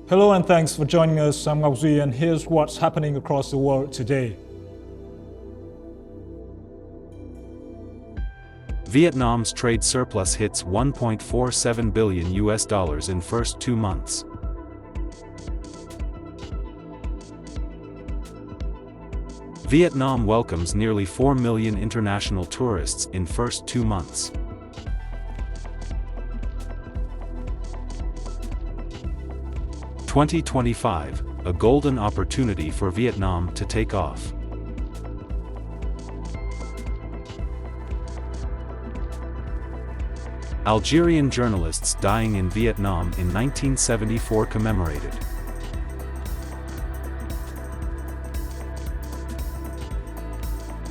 Hello and thanks for joining us. I'm Ngọc Duy and here's what's happening across the world today. Vietnam's trade surplus hits $1.47 billion in first 2 months. Vietnam welcomes nearly 4 million international tourists in first 2 months. "2025, a golden opportunity for Vietnam to take off." Algerian journalists dying in Vietnam in 1974 commemorated.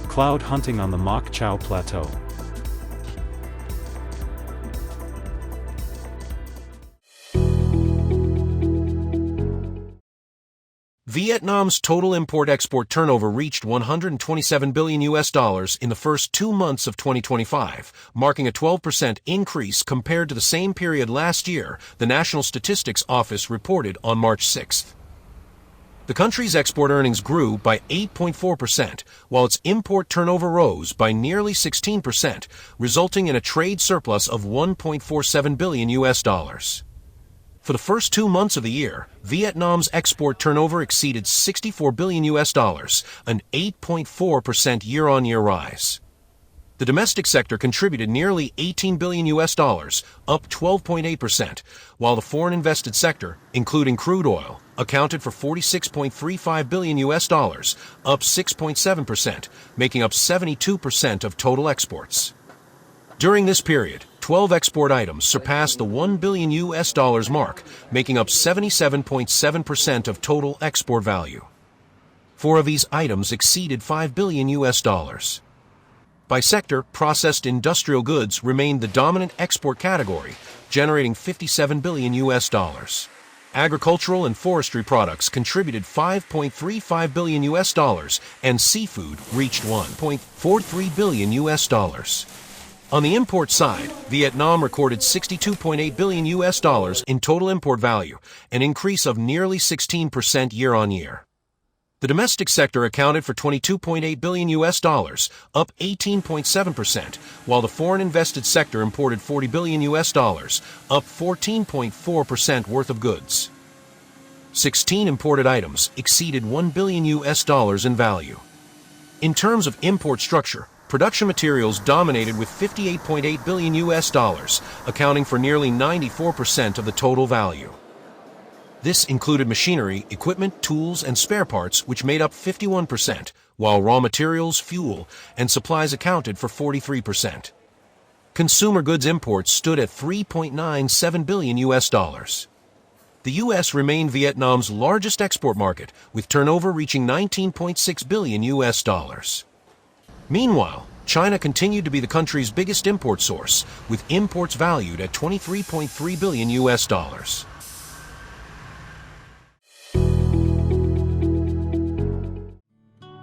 Cloud hunting on the Moc Chau Plateau. Vietnam's total import-export turnover reached $127 billion in the first 2 months of 2025, marking a 12% increase compared to the same period last year, the National Statistics Office reported on March 6. The country's export earnings grew by 8.4%, while its import turnover rose by nearly 16%, resulting in a trade surplus of $1.47 billion. For the first 2 months of the year, Vietnam's export turnover exceeded $64 billion, an 8.4% year-on-year rise. The domestic sector contributed nearly $18 billion, up 12.8%, while the foreign invested sector, including crude oil, accounted for $46.35 billion, up 6.7%, making up 72% of total exports. During this period, 12 export items surpassed the $1 billion mark, making up 77.7% of total export value. 4 of these items exceeded $5 billion. By sector, processed industrial goods remained the dominant export category, generating $57 billion. Agricultural and forestry products contributed $5.35 billion, and seafood reached $1.43 billion. On the import side, Vietnam recorded $62.8 billion in total import value, an increase of nearly 16% year-on-year. The domestic sector accounted for $22.8 billion, up 18.7%, while the foreign invested sector imported $40 billion, up 14.4% worth of goods. 16 imported items exceeded $1 billion in value. In terms of import structure, production materials dominated with $58.8 billion, accounting for nearly 94% of the total value. This included machinery, equipment, tools, and spare parts, which made up 51%, while raw materials, fuel, and supplies accounted for 43%. Consumer goods imports stood at $3.97 billion. The U.S. remained Vietnam's largest export market, with turnover reaching $19.6 billion. Meanwhile, China continued to be the country's biggest import source, with imports valued at $23.3 billion.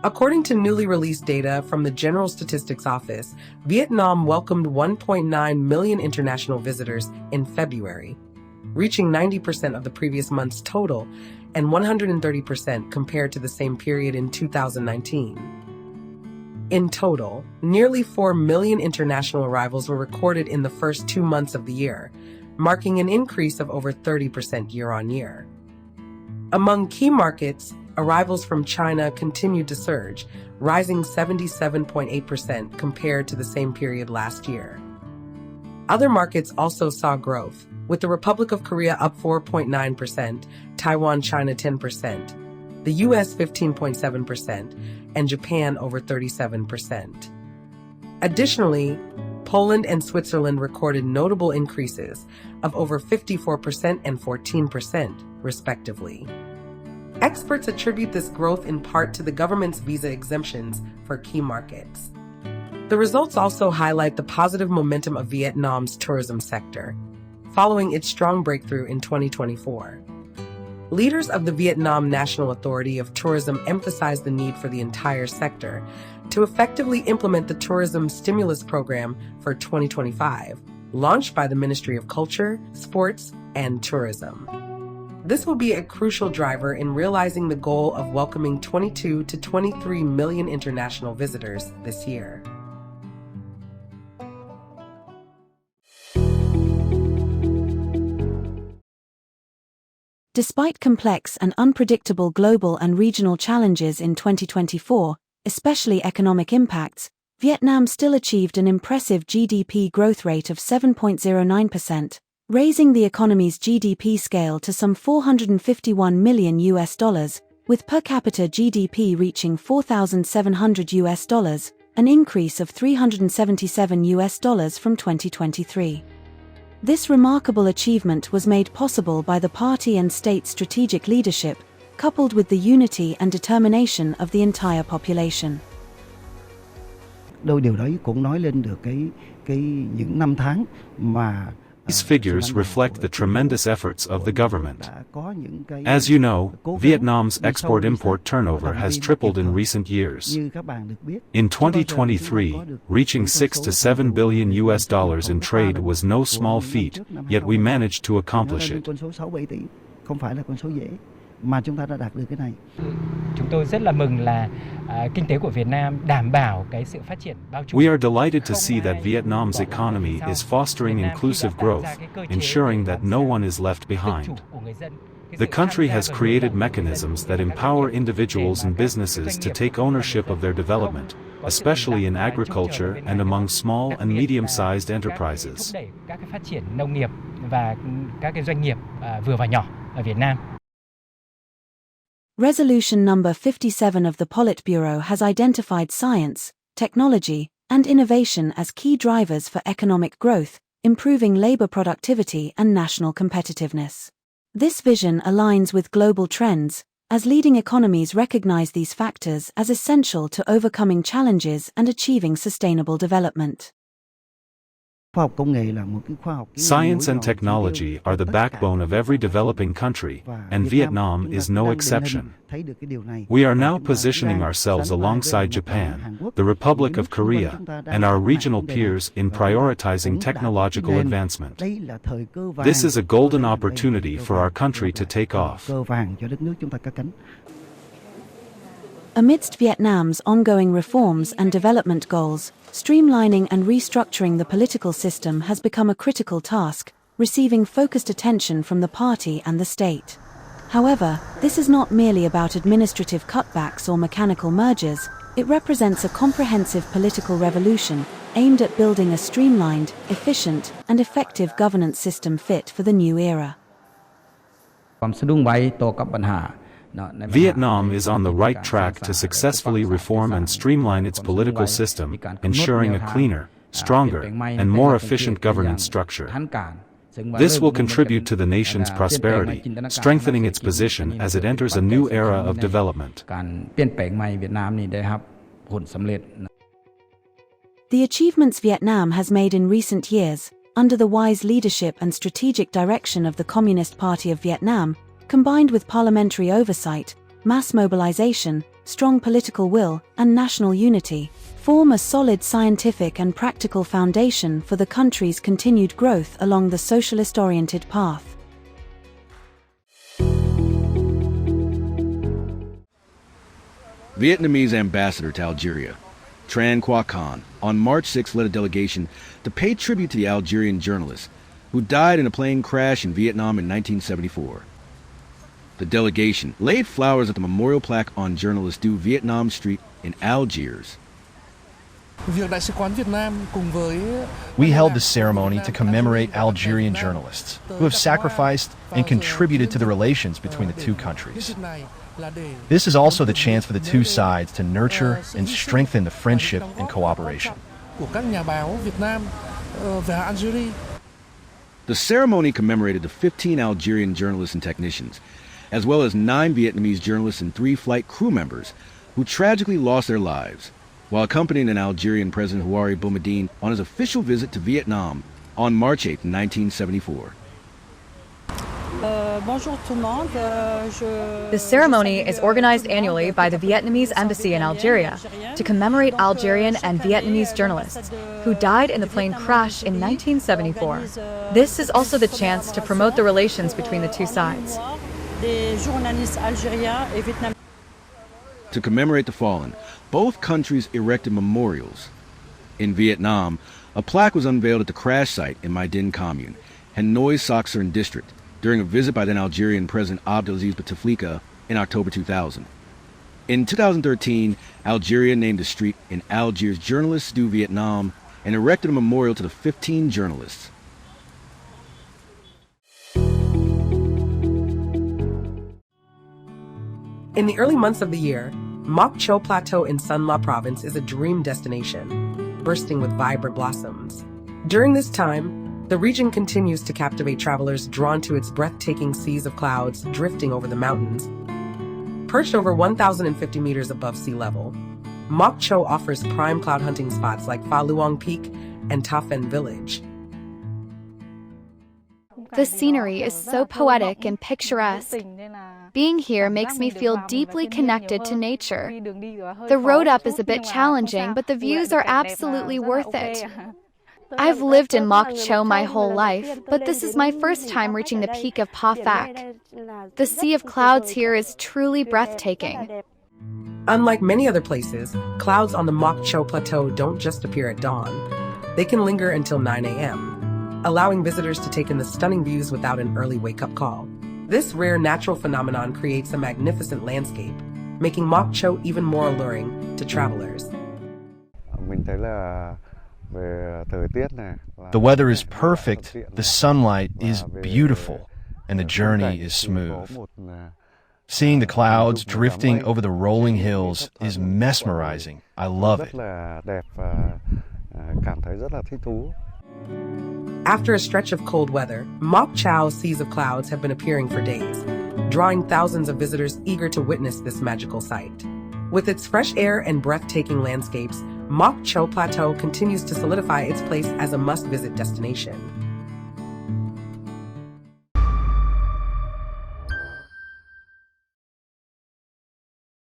According to newly released data from the General Statistics Office, Vietnam welcomed 1.9 million international visitors in February, reaching 90% of the previous month's total and 130% compared to the same period in 2019. In total, nearly 4 million international arrivals were recorded in the first 2 months of the year, marking an increase of over 30% year-on-year. Among key markets, arrivals from China continued to surge, rising 77.8% compared to the same period last year. Other markets also saw growth, with the Republic of Korea up 4.9%, Taiwan, China 10%, the US 15.7%, and Japan over 37%. Additionally, Poland and Switzerland recorded notable increases of over 54% and 14%, respectively. Experts attribute this growth in part to the government's visa exemptions for key markets. The results also highlight the positive momentum of Vietnam's tourism sector, following its strong breakthrough in 2024. Leaders of the Vietnam National Authority of Tourism emphasized the need for the entire sector to effectively implement the tourism stimulus program for 2025, launched by the Ministry of Culture, Sports, and Tourism. This will be a crucial driver in realizing the goal of welcoming 22 to 23 million international visitors this year. Despite complex and unpredictable global and regional challenges in 2024, especially economic impacts, Vietnam still achieved an impressive GDP growth rate of 7.09%, raising the economy's GDP scale to some $451 million, with per capita GDP reaching $4,700, an increase of $377 from 2023. This remarkable achievement was made possible by the party and state strategic leadership, coupled with the unity and determination of the entire population. Đôi điều đấy cũng nói lên được những năm tháng mà These figures reflect the tremendous efforts of the government. As you know, Vietnam's export-import turnover has tripled in recent years. In 2023, reaching $6 to $7 billion in trade was no small feat, yet we managed to accomplish it. Mà chúng ta đã đạt được cái này. Chúng tôi rất là mừng là kinh tế của Việt Nam đảm bảo cái sự phát triển bao trùm. We are delighted to see that Vietnam's economy is fostering inclusive growth, ensuring that no one is left behind. The country has created mechanisms that empower individuals and businesses to take ownership of their development, especially in agriculture and among small and medium-sized enterprises. Các cái phát triển nông nghiệp và các cái doanh nghiệp vừa và nhỏ ở Việt Nam. Resolution number 57 of the Politburo has identified science, technology, and innovation as key drivers for economic growth, improving labor productivity and national competitiveness. This vision aligns with global trends, as leading economies recognize these factors as essential to overcoming challenges and achieving sustainable development. Science and technology are the backbone of every developing country, and Vietnam is no exception. We are now positioning ourselves alongside Japan, the Republic of Korea, and our regional peers in prioritizing technological advancement. This is a golden opportunity for our country to take off. Amidst Vietnam's ongoing reforms and development goals, streamlining and restructuring the political system has become a critical task, receiving focused attention from the party and the state. However, this is not merely about administrative cutbacks or mechanical mergers, it represents a comprehensive political revolution aimed at building a streamlined, efficient, and effective governance system fit for the new era. Vietnam is on the right track to successfully reform and streamline its political system, ensuring a cleaner, stronger, and more efficient governance structure. This will contribute to the nation's prosperity, strengthening its position as it enters a new era of development. The achievements Vietnam has made in recent years, under the wise leadership and strategic direction of the Communist Party of Vietnam, combined with parliamentary oversight, mass mobilization, strong political will, and national unity, form a solid scientific and practical foundation for the country's continued growth along the socialist-oriented path. Vietnamese ambassador to Algeria, Tran Qua Con, on March 6 led a delegation to pay tribute to the Algerian journalist who died in a plane crash in Vietnam in 1974. The delegation laid flowers at the memorial plaque on journalist Du Vietnam Street in Algiers. We held the ceremony to commemorate Algerian journalists who have sacrificed and contributed to the relations between the two countries. This is also the chance for the two sides to nurture and strengthen the friendship and cooperation. The ceremony commemorated the 15 Algerian journalists and technicians, as well as 9 Vietnamese journalists and 3 flight crew members who tragically lost their lives while accompanying an Algerian President Houari Boumediene on his official visit to Vietnam on March 8, 1974. The ceremony is organized annually by the Vietnamese Embassy in Algeria to commemorate Algerian and Vietnamese journalists who died in the plane crash in 1974. This is also the chance to promote the relations between the two sides. To commemorate the fallen, both countries erected memorials. In Vietnam, a plaque was unveiled at the crash site in My Dinh commune, Hanoi Soc Sern district, during a visit by then Algerian President Abdelaziz Bouteflika in October 2000. In 2013, Algeria named a street in Algiers Journalists du Vietnam and erected a memorial to the 15 journalists. In the early months of the year, Moc Cho Plateau in Son La Province is a dream destination, bursting with vibrant blossoms. During this time, the region continues to captivate travelers drawn to its breathtaking seas of clouds drifting over the mountains. Perched over 1,050 meters above sea level, Moc Cho offers prime cloud hunting spots like Pha Luong Peak and Ta Phen Village. The scenery is so poetic and picturesque. Being here makes me feel deeply connected to nature. The road up is a bit challenging, but the views are absolutely worth it. I've lived in Moc Cho my whole life, but this is my first time reaching the peak of Pa Phac. The sea of clouds here is truly breathtaking. Unlike many other places, clouds on the Moc Cho Plateau don't just appear at dawn. They can linger until 9 a.m., allowing visitors to take in the stunning views without an early wake-up call. This rare natural phenomenon creates a magnificent landscape, making Moc Cho even more alluring to travelers. The weather is perfect, the sunlight is beautiful, and the journey is smooth. Seeing the clouds drifting over the rolling hills is mesmerizing. I love it. After a stretch of cold weather, Moc Cho's seas of clouds have been appearing for days, drawing thousands of visitors eager to witness this magical sight. With its fresh air and breathtaking landscapes, Moc Cho Plateau continues to solidify its place as a must-visit destination.